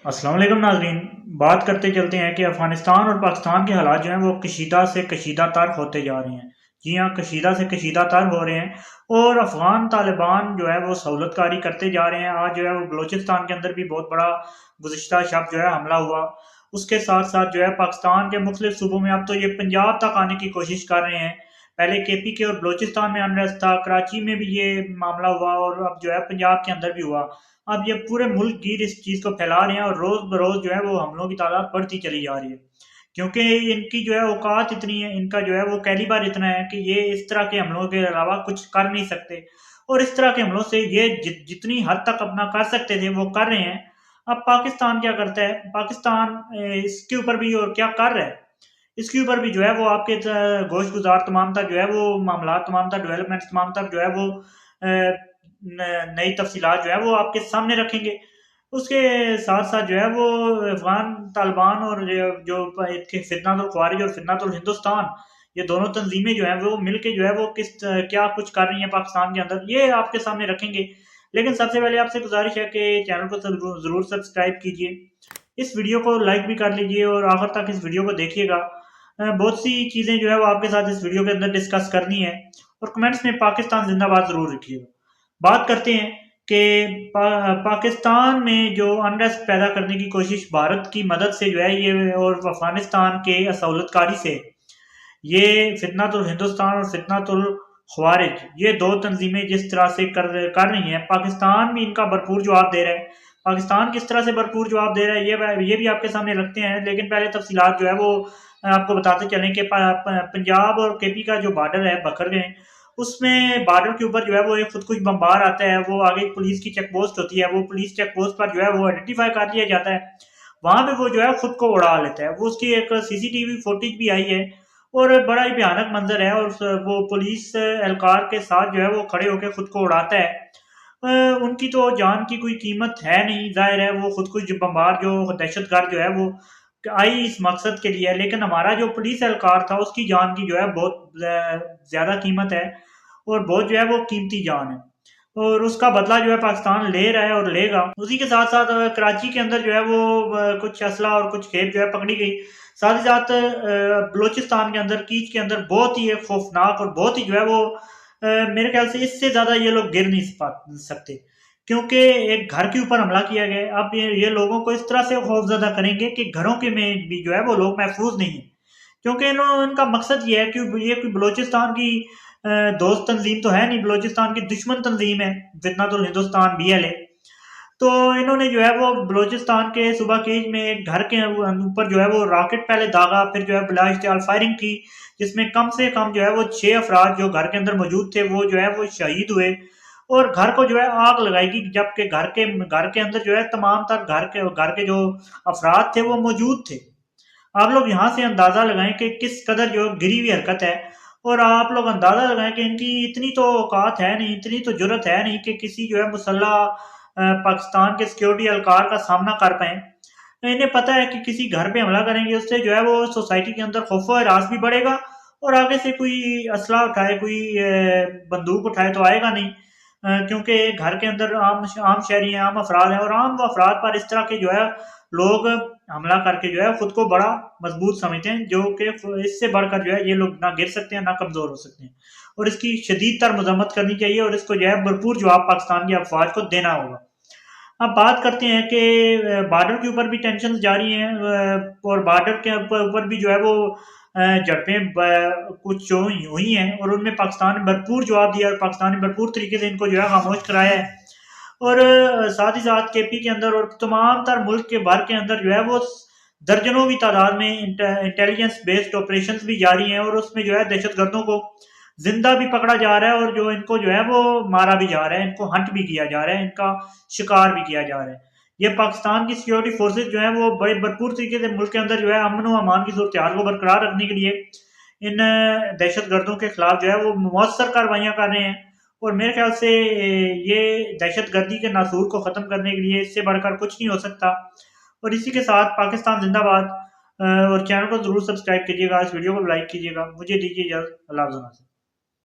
السلام علیکم ناظرین، بات کرتے چلتے ہیں کہ افغانستان اور پاکستان کے حالات جو ہیں وہ کشیدہ سے کشیدہ تر ہوتے جا رہے ہیں۔ جی ہاں، کشیدہ سے کشیدہ تر ہو رہے ہیں اور افغان طالبان جو ہے وہ سہولت کاری کرتے جا رہے ہیں۔ آج جو ہے وہ بلوچستان کے اندر بھی بہت بڑا گزشتہ شب جو ہے حملہ ہوا۔ اس کے ساتھ ساتھ جو ہے پاکستان کے مختلف صوبوں میں اب تو یہ پنجاب تک آنے کی کوشش کر رہے ہیں۔ پہلے کے پی کے اور بلوچستان میں انریسٹ تھا، کراچی میں بھی یہ معاملہ ہوا اور اب جو ہے پنجاب کے اندر بھی ہوا۔ اب یہ پورے ملک گیر اس چیز کو پھیلا رہے ہیں اور روز بروز جو ہے وہ حملوں کی تعداد بڑھتی چلی جا رہی ہے، کیونکہ ان کی جو ہے اوقات اتنی ہے، ان کا جو ہے وہ کیلیبر اتنا ہے کہ یہ اس طرح کے حملوں کے علاوہ کچھ کر نہیں سکتے، اور اس طرح کے حملوں سے یہ جتنی حد تک اپنا کر سکتے تھے وہ کر رہے ہیں۔ اب پاکستان کیا کرتا ہے؟ پاکستان اس کے اوپر بھی اور کیا کر رہا ہے، اس کے اوپر بھی جو ہے وہ آپ کے گوشت گزار تمام تر جو ہے وہ معاملات، تمام تر ڈیولپمنٹس، تمام تر جو ہے وہ نئی تفصیلات جو ہے وہ آپ کے سامنے رکھیں گے۔ اس کے ساتھ ساتھ جو ہے وہ افغان طالبان اور جو فتنہ الخوارج اور فتنہ الہندوستان، یہ دونوں تنظیمیں جو ہیں وہ مل کے جو ہے وہ کیا کچھ کر رہی ہیں پاکستان کے اندر، یہ آپ کے سامنے رکھیں گے۔ لیکن سب سے پہلے آپ سے گزارش ہے کہ چینل کو ضرور سبسکرائب کیجیے، اس ویڈیو کو لائک بھی کر لیجیے اور آخر تک اس ویڈیو کو دیکھیے گا۔ بہت سی چیزیں جو ہے وہ آپ کے ساتھ اس ویڈیو کے اندر ڈسکس کرنی ہے، اور کمنٹس میں پاکستان زندہ باد ضرور لکھیے گا۔ بات کرتے ہیں کہ پاکستان میں جو انریسٹ پیدا کرنے کی کوشش بھارت کی مدد سے جو ہے یہ، اور افغانستان کے سہولت کاری سے، یہ فتنہ الہندوستان اور فتنہ الخوارج، یہ دو تنظیمیں جس طرح سے کر رہی ہیں، پاکستان بھی ان کا بھرپور جواب دے رہا ہے۔ پاکستان کس طرح سے بھرپور جواب دے رہا ہے یہ بھی آپ کے سامنے رکھتے ہیں، لیکن پہلے تفصیلات جو ہے وہ آپ کو بتاتے چلیں کہ پنجاب اور کے پی کا جو بارڈر ہے بکھر گئے، اس میں بارڈر کے اوپر جو ہے وہ ایک خود کش بمبار آتا ہے، وہ آگے پولیس کی چیک پوسٹ ہوتی ہے، وہ پولیس چیک پوسٹ پر جو ہے وہ آئیڈینٹیفائی کر لیا جاتا ہے، وہاں پہ وہ جو ہے خود کو اڑا لیتا ہے۔ وہ اس کی ایک سی سی ٹی وی فوٹیج بھی آئی ہے، اور بڑا ہی بھیانک منظر ہے، اور وہ پولیس اہلکار کے ساتھ جو ہے وہ کھڑے ہو کے خود کو اڑاتا ہے۔ ان کی تو جان کی کوئی قیمت ہے نہیں، ظاہر ہے وہ خود کش بمبار جو دہشت گرد جو ہے وہ آئی اس مقصد کے لیے، لیکن ہمارا جو پولیس اہلکار تھا اس کی جان کی جو ہے بہت زیادہ قیمت ہے، اور بہت جو ہے وہ قیمتی جان ہے، اور اس کا بدلہ جو ہے پاکستان لے رہا ہے اور لے گا۔ اسی کے ساتھ ساتھ کراچی کے اندر جو ہے وہ کچھ اسلحہ اور کچھ کھیپ جو ہے پکڑی گئی، ساتھ ہی ساتھ بلوچستان کے اندر کیچ کے اندر بہت ہی ایک خوفناک اور بہت ہی جو ہے وہ میرے خیال سے اس سے زیادہ یہ لوگ گر نہیں سکتے، کیونکہ ایک گھر کے اوپر حملہ کیا گیا۔ اب یہ لوگوں کو اس طرح سے خوف زدہ کریں گے کہ گھروں کے میں بھی جو ہے وہ لوگ محفوظ نہیں ہیں، کیونکہ ان کا مقصد یہ ہے کہ یہ کوئی بلوچستان کی دوست تنظیم تو ہے نہیں، بلوچستان کی دشمن تنظیم ہے فتنہ الہندوستان BLA۔ تو انہوں نے جو ہے وہ بلوچستان کے صوبہ کیج میں ایک گھر کے اوپر جو ہے وہ راکٹ پہلے داغا، پھر جو ہے بلا اشتعال فائرنگ کی، جس میں کم سے کم جو ہے وہ 6 افراد جو گھر کے اندر موجود تھے وہ جو ہے وہ شہید ہوئے، اور گھر کو جو ہے آگ لگائی گی، جبکہ گھر کے اندر جو ہے تمام تر گھر کے جو افراد تھے وہ موجود تھے۔ آپ لوگ یہاں سے اندازہ لگائیں کہ کس قدر جو گری ہوئی حرکت ہے، اور آپ لوگ اندازہ لگائیں کہ ان کی اتنی تو اوقات ہے نہیں، اتنی تو جرت ہے نہیں کہ کسی جو ہے مسلح پاکستان کے سیکیورٹی اہلکار کا سامنا کر پائیں۔ انہیں پتہ ہے کہ کسی گھر پہ حملہ کریں گے اس سے جو ہے وہ سوسائٹی کے اندر خوف و ہراس بھی بڑھے گا، اور آگے سے کوئی اسلحہ اٹھائے، کوئی بندوق اٹھائے تو آئے گا نہیں، کیونکہ گھر کے اندر عام شہری ہیں، عام افراد ہیں، اور عام افراد پر اس طرح کے جو ہے لوگ حملہ کر کے جو ہے خود کو بڑا مضبوط سمجھتے ہیں، جو کہ اس سے بڑھ کر جو ہے یہ لوگ نہ گر سکتے ہیں نہ کمزور ہو سکتے ہیں، اور اس کی شدید تر مذمت کرنی چاہیے، اور اس کو جو ہے بھرپور جواب پاکستان کی افواج کو دینا ہوگا۔ اب بات کرتے ہیں کہ بارڈر کے اوپر بھی ٹینشن جاری ہیں، اور بارڈر کے اوپر بھی جو ہے وہ جھڑپیں کچھ ہوئی ہیں، اور ان میں پاکستان نے بھرپور جواب دیا، اور پاکستان نے بھرپور طریقے سے ان کو جو ہے خاموش کرایا ہے، اور ساتھ ہی ساتھ کے پی کے اندر اور تمام تر ملک کے بھر کے اندر جو ہے وہ درجنوں کی تعداد میں انٹیلیجنس بیسڈ آپریشنز بھی جاری ہیں، اور اس میں جو ہے دہشت گردوں کو زندہ بھی پکڑا جا رہا ہے، اور جو ان کو جو ہے وہ مارا بھی جا رہا ہے، ان کو ہنٹ بھی کیا جا رہا ہے، ان کا شکار بھی کیا جا رہا ہے۔ یہ پاکستان کی سیکیورٹی فورسز جو ہیں وہ بڑے بھرپور طریقے سے ملک کے اندر جو ہے امن و امان کی صورتحال کو برقرار رکھنے کے لیے ان دہشت گردوں کے خلاف جو ہے وہ مؤثر کارروائیاں کر رہے ہیں، اور میرے خیال سے یہ دہشت گردی کے ناسور کو ختم کرنے کے لیے اس سے بڑھ کر کچھ نہیں ہو سکتا۔ اور اسی کے ساتھ پاکستان زندہ باد، اور چینل کو ضرور سبسکرائب کیجیے گا، اس ویڈیو کو لائک کیجیے گا۔ مجھے دیجیے اجازت، اللہ حافظ۔